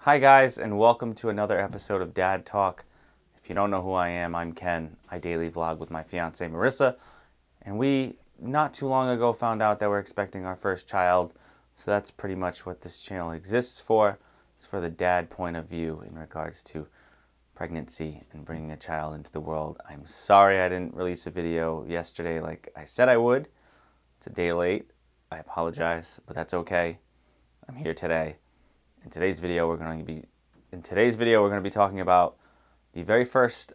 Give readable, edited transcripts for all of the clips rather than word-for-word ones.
Hi guys, and welcome to another episode of Dad Talk. If you don't know who I am, I'm Ken. I daily vlog with my fiance Marissa, and we not too long ago found out that we're expecting our first child. So that's pretty much what this channel exists for. It's for the dad point of view in regards to pregnancy and bringing a child into the world. I'm sorry I didn't release a video yesterday like I said I would. It's a day late. I apologize, but that's okay. I'm here today. In today's video, we're going to be talking about the very first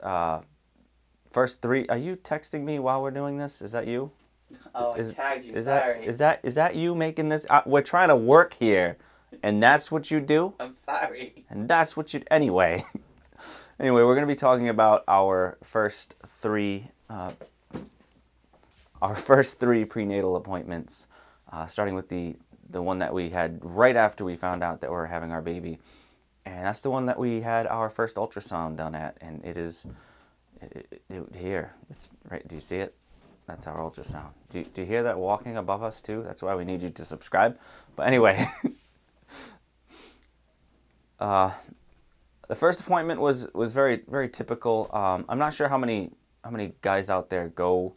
three. Are you texting me while we're doing this? Is that you? Oh, I tagged you. Sorry. Is that you making this? We're trying to work here, and that's what you do. I'm sorry. And that's what you anyway. Anyway, we're going to be talking about our first three prenatal appointments, starting with the one that we had right after we found out that we were having our baby. And that's the one that we had our first ultrasound done at. And here. It's right. Do you see it? That's our ultrasound. Do you hear that walking above us too? That's why we need you to subscribe. But anyway, the first appointment was very, very typical. I'm not sure how many guys out there go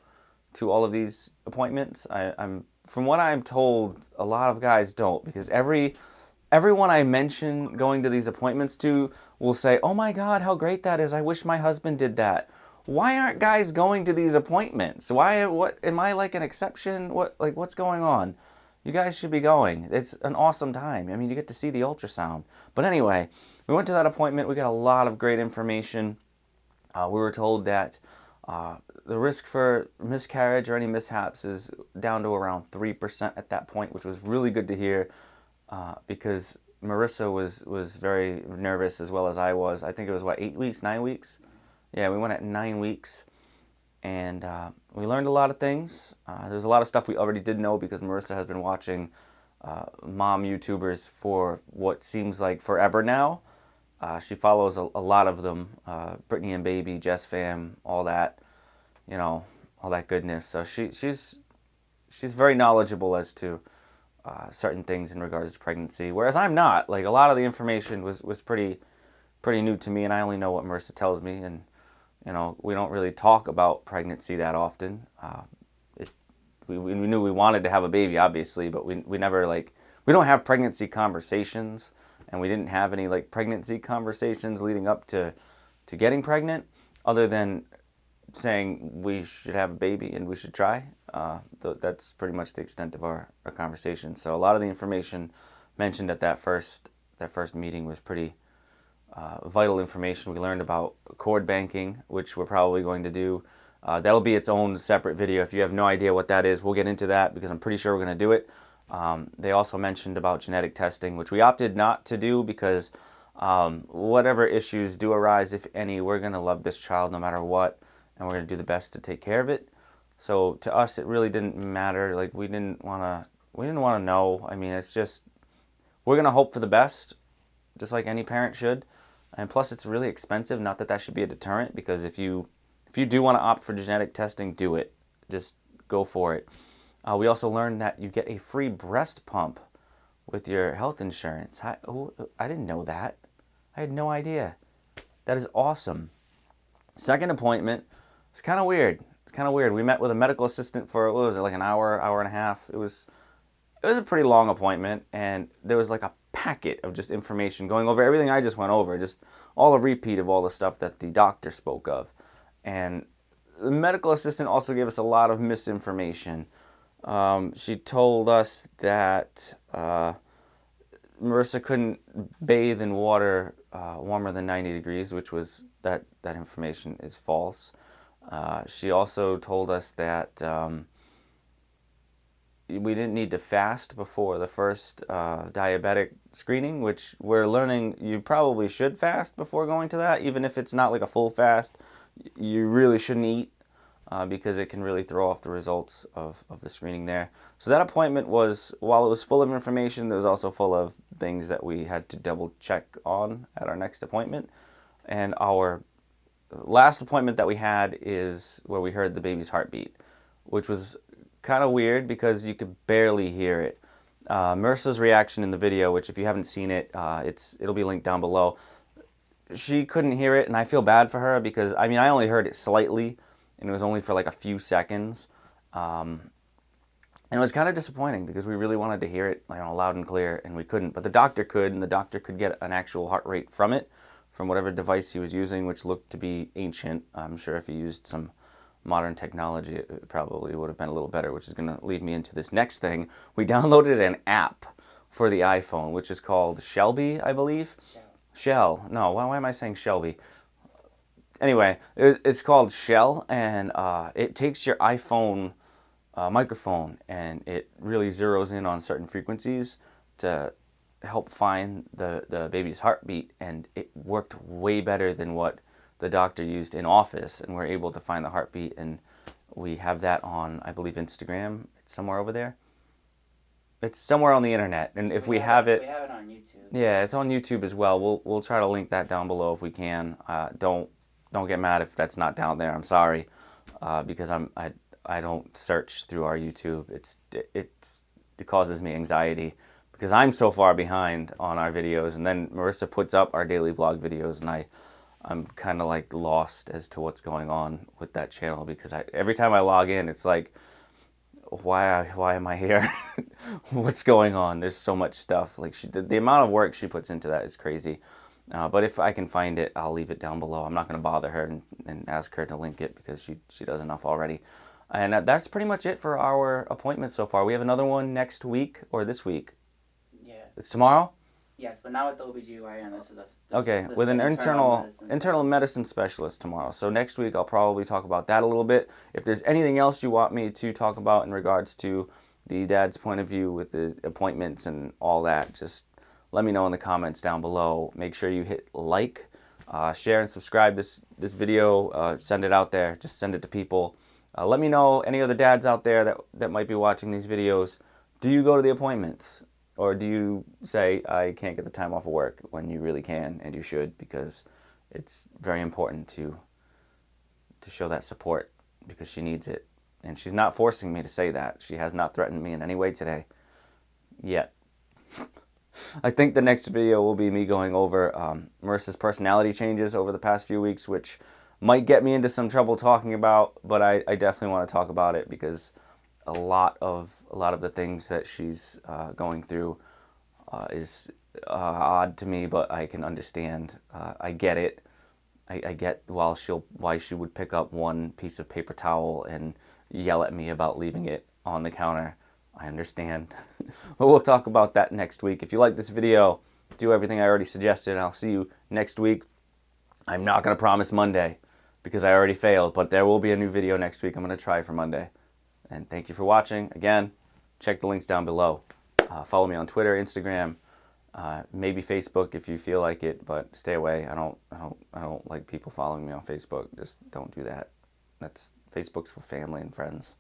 to all of these appointments. I'm from what I'm told, a lot of guys don't, because everyone I mention going to these appointments to will say, "Oh my God, how great that is! I wish my husband did that." Why aren't guys going to these appointments? What am I like an exception? What's going on? You guys should be going. It's an awesome time. I mean, you get to see the ultrasound. But anyway, we went to that appointment. We got a lot of great information. We were told that the risk for miscarriage or any mishaps is down to around 3% at that point, which was really good to hear because Marissa was very nervous as well as I was. I think it was, 8 weeks, 9 weeks? Yeah, we went at 9 weeks, and we learned a lot of things. There's a lot of stuff we already did know because Marissa has been watching mom YouTubers for what seems like forever now. She follows a lot of them, Brittany and Baby, Jess Fam, all that, all that goodness. So she's very knowledgeable as to certain things in regards to pregnancy, whereas I'm not. Like, a lot of the information was pretty new to me, and I only know what Marissa tells me, and we don't really talk about pregnancy that often. We knew we wanted to have a baby, obviously, but we never we don't have pregnancy conversations, and we didn't have any pregnancy conversations leading up to getting pregnant, other than saying we should have a baby and we should try. That's pretty much the extent of our conversation. So a lot of the information mentioned at that first meeting was pretty vital information. We learned about cord banking, which we're probably going to do. That'll be its own separate video. If you have no idea what that is, we'll get into that because I'm pretty sure we're going to do it. They also mentioned about genetic testing, which we opted not to do because whatever issues do arise, if any, we're going to love this child no matter what, and we're going to do the best to take care of it. So to us, it really didn't matter. We didn't want to know. I mean, it's just, we're going to hope for the best, just like any parent should. And plus, it's really expensive. Not that should be a deterrent, because if you do want to opt for genetic testing, do it. Just go for it. We also learned that you get a free breast pump with your health insurance. I didn't know that. I had no idea. That is awesome. Second appointment, it's kind of weird. We met with a medical assistant for, what was it, an hour and a half? It was a pretty long appointment, and there was a packet of just information going over everything I just went over, just all a repeat of all the stuff that the doctor spoke of. And the medical assistant also gave us a lot of misinformation. She told us that Marissa couldn't bathe in water warmer than 90 degrees, which was, that information is false. She also told us that we didn't need to fast before the first diabetic screening, which we're learning you probably should fast before going to that. Even if it's not a full fast, you really shouldn't eat because it can really throw off the results of the screening there. So that appointment was, while it was full of information, it was also full of things that we had to double check on at our next appointment. And our last appointment that we had is where we heard the baby's heartbeat, which was kind of weird because you could barely hear it. Marissa's reaction in the video, which if you haven't seen it, it'll be linked down below. She couldn't hear it, and I feel bad for her because I mean I only heard it slightly, and it was only for like a few seconds, and it was kind of disappointing because we really wanted to hear it, loud and clear, and we couldn't. But the doctor could, and the doctor could get an actual heart rate from it, from whatever device he was using, which looked to be ancient. I'm sure if he used some modern technology, it probably would have been a little better, which is going to lead me into this next thing. We downloaded an app for the iPhone, which is called Shelby, I believe. Shell. No, why am I saying Shelby? Anyway, it's called Shell, and it takes your iPhone microphone and it really zeroes in on certain frequencies to help find the baby's heartbeat, and it worked way better than what the doctor used in office, and we're able to find the heartbeat, and we have that on, I believe, Instagram. It's somewhere over there. It's somewhere on the internet, and if we have it, we have it on YouTube. Yeah, it's on YouTube as well. We'll try to link that down below if we can. Don't get mad if that's not down there. I'm sorry, because I don't search through our YouTube. It causes me anxiety because I'm so far behind on our videos, and then Marissa puts up our daily vlog videos, and I'm kind of like lost as to what's going on with that channel because every time I log in, it's like, why am I here? What's going on? There's so much stuff. Like the amount of work she puts into that is crazy. But if I can find it, I'll leave it down below. I'm not going to bother her and ask her to link it because she does enough already. And that's pretty much it for our appointments so far. We have another one next week or this week. Yeah. It's tomorrow? Yes, but not with the OBGYN. Okay, with an internal medicine specialist tomorrow. So next week I'll probably talk about that a little bit. If there's anything else you want me to talk about in regards to the dad's point of view with the appointments and all that, just let me know in the comments down below. Make sure you hit like, share, and subscribe this video. Send it out there. Just send it to people. Let me know, any other dads out there that might be watching these videos, do you go to the appointments? Or do you say, I can't get the time off of work, when you really can and you should, because it's very important to show that support because she needs it. And she's not forcing me to say that. She has not threatened me in any way today. Yet. I think the next video will be me going over Marissa's personality changes over the past few weeks, which might get me into some trouble talking about, but I definitely want to talk about it because a lot of the things that she's going through is odd to me, but I can understand. I get it. I get why she would pick up one piece of paper towel and yell at me about leaving it on the counter. I understand. But we'll talk about that next week. If you like this video, do everything I already suggested, and I'll see you next week. I'm not going to promise Monday because I already failed, but there will be a new video next week. I'm going to try for Monday. And thank you for watching. Again, check the links down below. Follow me on Twitter, Instagram, maybe Facebook if you feel like it, but stay away. I don't like people following me on Facebook. Just don't do that. Facebook's for family and friends.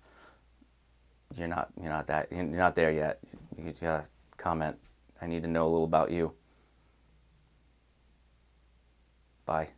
You're not there yet. You gotta comment. I need to know a little about you. Bye.